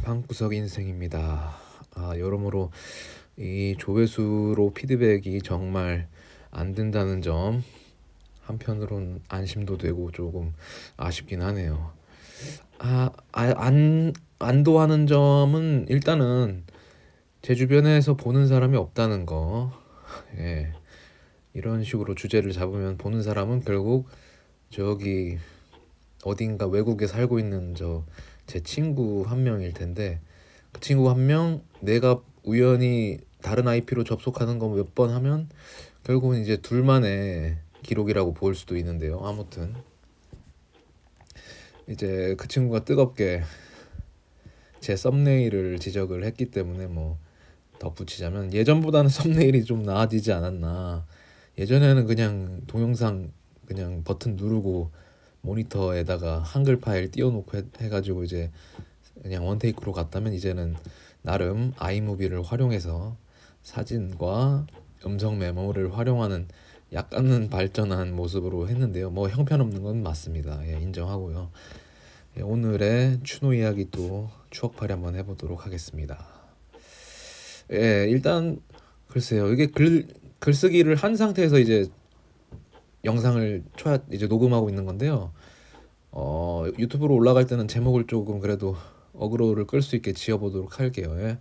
방구석 인생입니다. 여러모로 이 조회수로 피드백이 정말 안 된다는 점 한편으론 안심도 되고 조금 아쉽긴 하네요. 안도하는 점은 일단은 제 주변에서 보는 사람이 없다는 거. 예, 이런 식으로 주제를 잡으면 보는 사람은 결국 저기 어딘가 외국에 살고 있는 제 친구 한 명일 텐데, 그 친구 한 명 내가 우연히 다른 IP로 접속하는 거 몇 번 하면 결국은 이제 둘만의 기록이라고 볼 수도 있는데요. 아무튼 이제 그 친구가 뜨겁게 제 썸네일을 지적을 했기 때문에 뭐 덧붙이자면, 예전보다는 썸네일이 좀 나아지지 않았나. 예전에는 그냥 동영상 그냥 버튼 누르고 모니터에다가 한글 파일 띄워놓고 해가지고 이제 그냥 원테이크로 갔다면, 이제는 나름 아이무비를 활용해서 사진과 음성 메모를 활용하는 약간은 발전한 모습으로 했는데요. 뭐 형편없는 건 맞습니다. 예, 인정하고요. 예, 오늘의 추노 이야기 또 추억팔이 한번 해보도록 하겠습니다. 예, 일단 글쎄요. 이게 글쓰기를 한 상태에서 이제 영상을 이제 녹음하고 있는 건데요. 유튜브로 올라갈 때는 제목을 조금 그래도 어그로를 끌 수 있게 지어보도록 할게요. 예.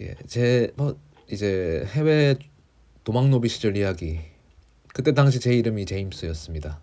예, 이제 해외 도망노비 시절 이야기. 그때 당시 제 이름이 제임스였습니다.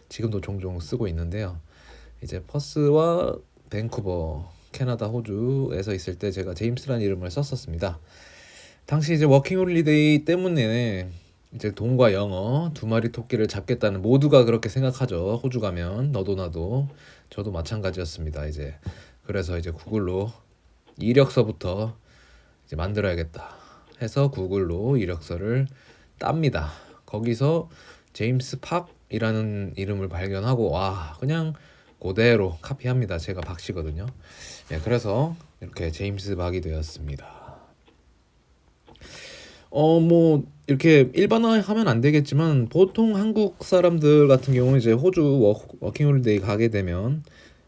지금도 종종 쓰고 있는데요. 이제 퍼스와 밴쿠버, 캐나다, 호주에서 있을 때 제가 제임스라는 이름을 썼었습니다. 당시 이제 워킹 홀리데이 때문에 이제 돈과 영어 두 마리 토끼를 잡겠다는, 모두가 그렇게 생각하죠. 호주 가면 너도 나도 저도 마찬가지였습니다. 이제 그래서 이제 구글로 이력서부터 이제 만들어야겠다 해서 구글로 이력서를 땁니다. 거기서 제임스 팍이라는 이름을 발견하고, 와, 그냥 그대로 카피합니다. 제가 박씨거든요. 예, 그래서 이렇게 제임스 박이 되었습니다. 뭐 이렇게 일반화하면 안 되겠지만, 보통 한국 사람들 같은 경우는 이제 호주 워킹홀리데이 가게 되면,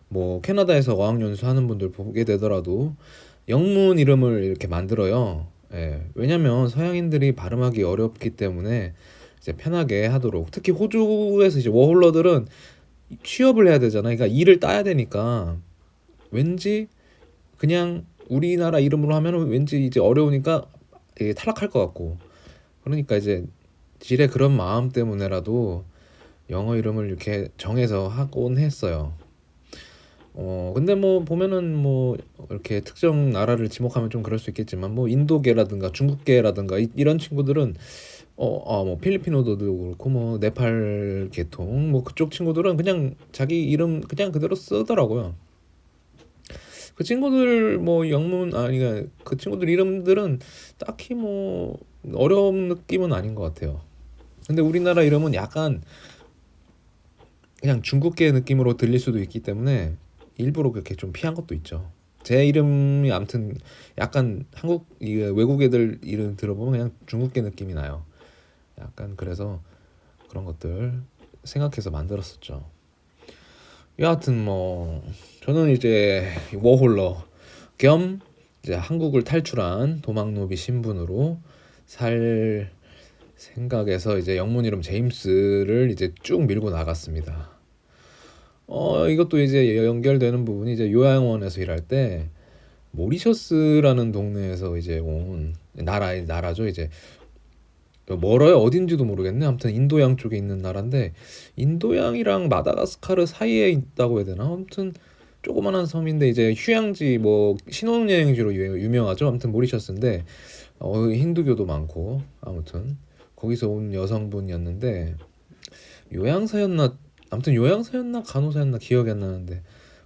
뭐 캐나다에서 어학연수 하는 분들 보게 되더라도 영문 이름을 이렇게 만들어요. 예, 왜냐면 서양인들이 발음하기 어렵기 때문에 이제 편하게 하도록. 특히 호주에서 이제 워홀러들은 취업을 해야 되잖아요. 그러니까 일을 따야 되니까 왠지 그냥 우리나라 이름으로 하면 왠지 이제 어려우니까 이게 탈락할 것 같고, 그러니까 이제 지레 그런 마음 때문에라도 영어 이름을 이렇게 정해서 하곤 했어요. 근데 뭐 보면은 뭐 이렇게 특정 나라를 지목하면 좀 그럴 수 있겠지만, 뭐 인도계라든가 중국계라든가 이런 친구들은 뭐 필리핀어도 그렇고 뭐 네팔 계통 뭐 그쪽 친구들은 그냥 자기 이름 그냥 그대로 쓰더라고요. 그 친구들 뭐 영문 그러니까 그 친구들 이름들은 딱히 뭐 어려운 느낌은 아닌 것 같아요. 근데 우리나라 이름은 약간 그냥 중국계 느낌으로 들릴 수도 있기 때문에 일부러 그렇게 좀 피한 것도 있죠. 제 이름이 아무튼 약간 외국 애들 이름 들어보면 그냥 중국계 느낌이 나요. 약간 그래서 그런 것들 생각해서 만들었었죠. 여하튼 뭐 저는 이제 워홀러 겸 이제 한국을 탈출한 도망노비 신분으로 살 생각에서 이제 영문 이름 제임스를 이제 쭉 밀고 나갔습니다. 이것도 이제 연결되는 부분이, 이제 요양원에서 일할 때 모리셔스라는 동네에서 이제 온 나라죠. 이제 멀어요. 어딘지도 모르겠네. 아무튼 인도양 쪽에 있는 나라인데, 인도양이랑 마다가스카르 사이에 있다고 해야 되나? 아무튼 조그만한 섬인데 이제 휴양지, 뭐 신혼여행지로 유명하죠. 아무튼 모리셔스인데 힌두교도 많고, 아무튼 거기서 온 여성분이었는데, 요양사였나, 아무튼 요양사였나 간호사였나 기억이 안 나는데,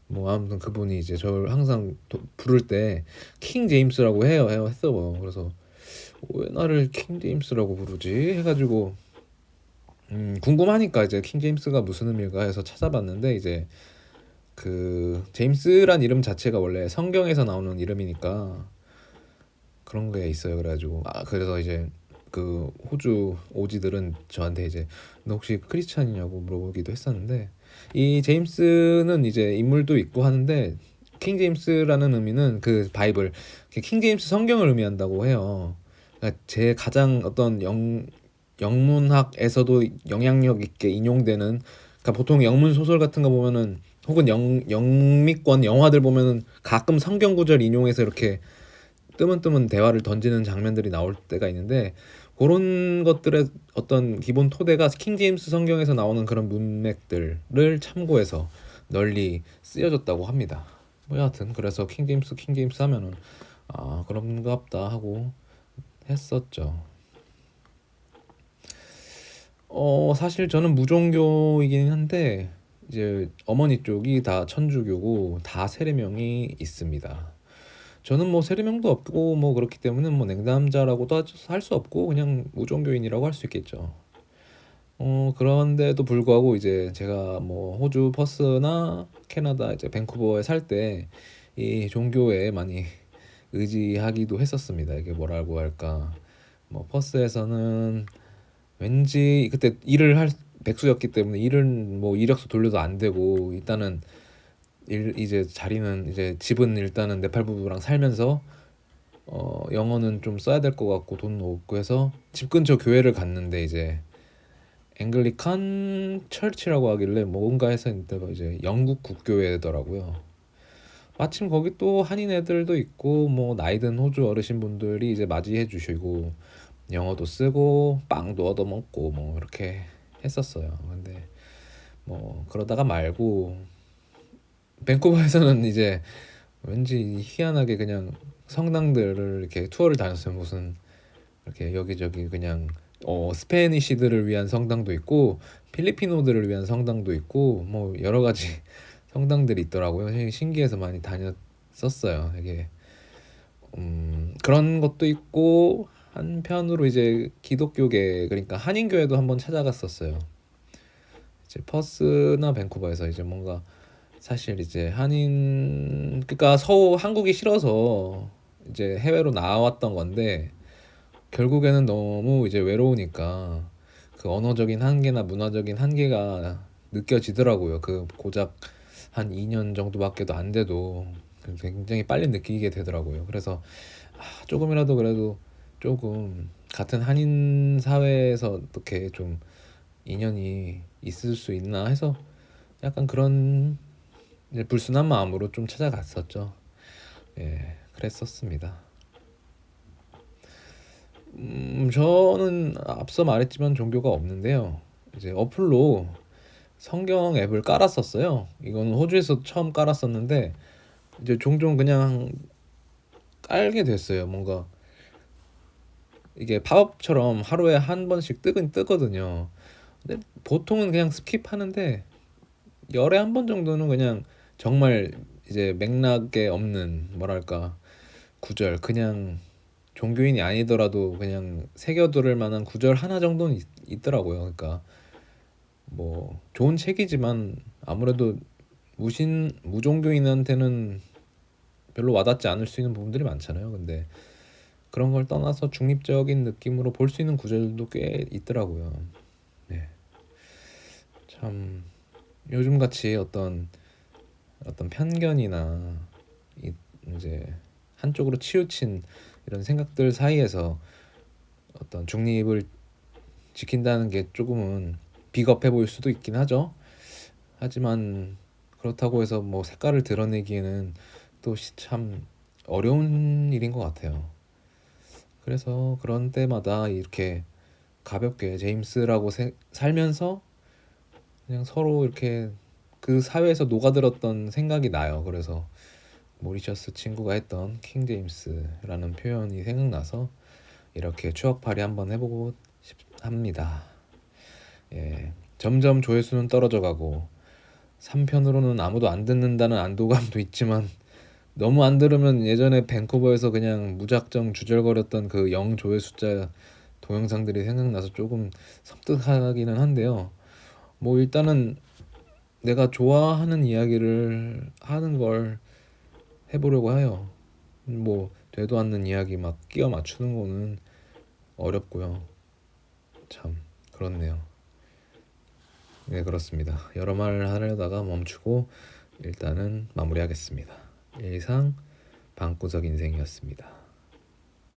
뭐 아무튼 그분이 이제 저를 항상 부를 때 킹 제임스라고 했어. 그래서 왜 나를 킹 제임스라고 부르지 해가지고 궁금하니까 이제 킹 제임스가 무슨 의미일까 해서 찾아봤는데, 이제 그 제임스란 이름 자체가 원래 성경에서 나오는 이름이니까 그런 게 있어요. 그래가지고 그래서 이제 그 호주 오지들은 저한테 이제 너 혹시 크리스찬이냐고 물어보기도 했었는데, 이 제임스는 이제 인물도 있고 하는데 킹 제임스라는 의미는 그 바이블, 킹 제임스 성경을 의미한다고 해요. 그러니까 제 가장 어떤 영문학에서도 영향력 있게 인용되는, 그러니까 보통 영문 소설 같은 거 보면은 혹은 영미권 영화들 보면은 가끔 성경 구절 인용해서 이렇게 뜨문뜨문 대화를 던지는 장면들이 나올 때가 있는데, 그런 것들의 어떤 기본 토대가 킹 제임스 성경에서 나오는 그런 문맥들을 참고해서 널리 쓰여졌다고 합니다. 뭐 여하튼 그래서 킹 제임스 하면은 아 그런갑다 하고 했었죠. 사실 저는 무종교이긴 한데 이제 어머니 쪽이 다 천주교고 다 세례명이 있습니다. 저는 뭐 세례명도 없고 뭐 그렇기 때문에 뭐 냉담자라고도 할 수 없고 그냥 무종교인이라고 할 수 있겠죠. 그런데도 불구하고 이제 제가 뭐 호주 퍼스나 캐나다 이제 밴쿠버에 살 때 이 종교에 많이 의지하기도 했었습니다. 이게 뭐라고 할까? 뭐 퍼스에서는 왠지 그때 일을 할 백수였기 때문에 일은 뭐 이력서 돌려도 안 되고, 일단은 이제 자리는 이제 집은 일단은 네팔 부부랑 살면서 영어는 좀 써야 될 것 같고 돈 없고 해서 집 근처 교회를 갔는데 이제 앵글리칸 철치라고 하길래 뭔가 해서 이제 영국 국교회더라고요. 마침 거기 또 한인 애들도 있고 뭐 나이 든 호주 어르신분들이 이제 맞이해 주시고 영어도 쓰고 빵도 얻어 먹고 뭐 이렇게 했었어요. 근데 뭐 그러다가 말고 밴쿠버에서는 이제 왠지 희한하게 그냥 성당들을 이렇게 투어를 다녔어요. 무슨 이렇게 여기저기 그냥 스페니시들을 위한 성당도 있고 필리핀어들을 위한 성당도 있고 뭐 여러 가지 성당들이 있더라고요. 되게 신기해서 많이 다녔었어요. 되게 그런 것도 있고 한편으로 이제 기독교계, 그러니까 한인교회도 한번 찾아갔었어요. 이제 퍼스나 밴쿠버에서 이제 뭔가 사실 이제 그러니까 한국이 싫어서 이제 해외로 나왔던 건데 결국에는 너무 이제 외로우니까 그 언어적인 한계나 문화적인 한계가 느껴지더라고요. 그 고작 한 2년 정도밖에도 안 돼도 굉장히 빨리 느끼게 되더라고요. 그래서 조금이라도 그래도 조금 같은 한인 사회에서 어떻게 좀 인연이 있을 수 있나 해서 약간 그런 이제 불순한 마음으로 좀 찾아갔었죠. 예, 그랬었습니다. 저는 앞서 말했지만 종교가 없는데요. 이제 어플로 성경 앱을 깔았었어요. 이거는 호주에서 처음 깔았었는데 이제 종종 그냥 깔게 됐어요. 뭔가 이게 팝업처럼 하루에 한 번씩 뜨긴 뜨거든요. 근데 보통은 그냥 스킵하는데 열에 한 번 정도는 그냥 정말 이제 맥락에 없는 뭐랄까 구절, 그냥 종교인이 아니더라도 그냥 새겨들을 만한 구절 하나 정도는 있더라고요. 그러니까 뭐 좋은 책이지만 아무래도 무종교인한테는 별로 와닿지 않을 수 있는 부분들이 많잖아요. 근데 그런 걸 떠나서 중립적인 느낌으로 볼 수 있는 구절도 꽤 있더라고요. 네. 참 요즘 같이 어떤 편견이나 이제 한쪽으로 치우친 이런 생각들 사이에서 어떤 중립을 지킨다는 게 조금은 비겁해 보일 수도 있긴 하죠. 하지만 그렇다고 해서 뭐 색깔을 드러내기에는 또 참 어려운 일인 것 같아요. 그래서 그런 때마다 이렇게 가볍게 제임스라고 살면서 그냥 서로 이렇게 그 사회에서 녹아들었던 생각이 나요. 그래서 모리셔스 친구가 했던 킹 제임스라는 표현이 생각나서 이렇게 추억팔이 한번 해보고 합니다. 예, 점점 조회수는 떨어져 가고 3편으로는 아무도 안 듣는다는 안도감도 있지만 너무 안 들으면 예전에 밴쿠버에서 그냥 무작정 주절거렸던 그 0 조회 숫자 동영상들이 생각나서 조금 섬뜩하기는 한데요. 뭐 일단은 내가 좋아하는 이야기를 하는 걸 해보려고 해요. 뭐 되도 않는 이야기 막 끼워 맞추는 거는 어렵고요. 참 그렇네요. 네, 그렇습니다. 여러 말 하려다가 멈추고 일단은 마무리하겠습니다. 이상 방구석 인생이었습니다.